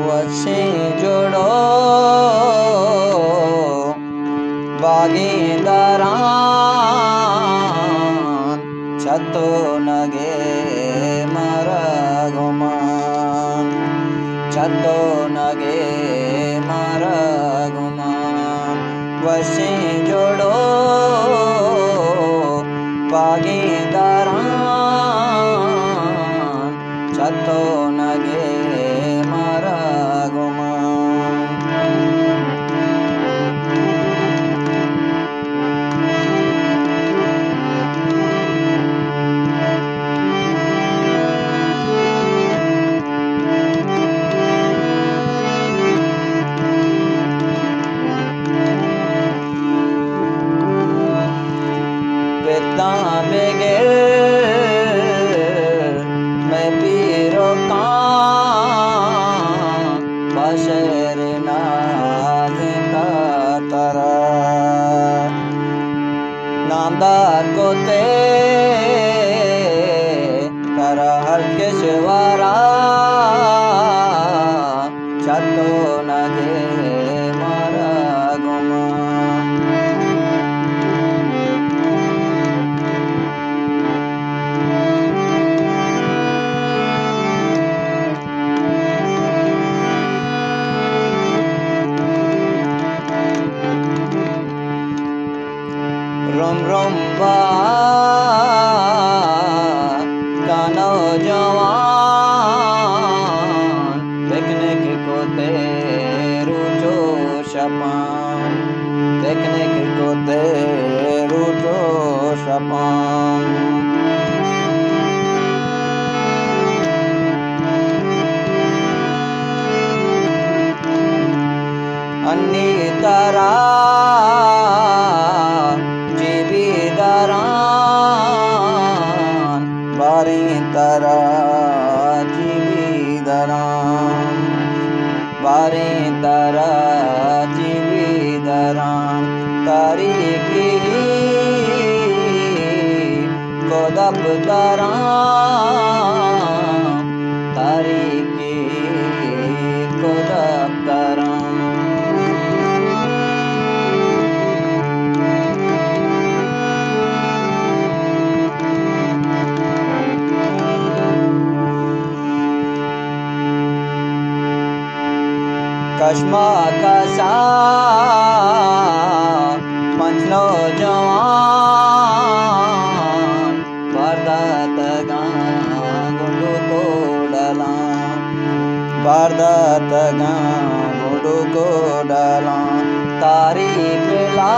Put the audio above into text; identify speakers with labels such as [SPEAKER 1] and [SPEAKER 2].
[SPEAKER 1] वसे जोड़ो भागीदारान छतो नगे मारा गुमान छतो नगे मारा गुमान वसे जोड़ो भागीदारान छतो नगे मारा गुमान। पिता बेगैर मैं पीरो का बशर नाज़ का तरा नामदार को ते तरा हर किशवारा छतो नगे मारा गुमान। रोम रोम कानो जवान पिकनिक को तेरू जो शपान पिकनिक को तेरू जो शपान। अन्नी तारा जीविदारान बारी तारा जीविदारान बारी तारा जीविदारान तारीकी कोदब तारान तारीकी कोदब तारान। कश्मा कसा मंचलो जवान भारत गुंडू को डाला भारत गुंडू को डाला तारी पिला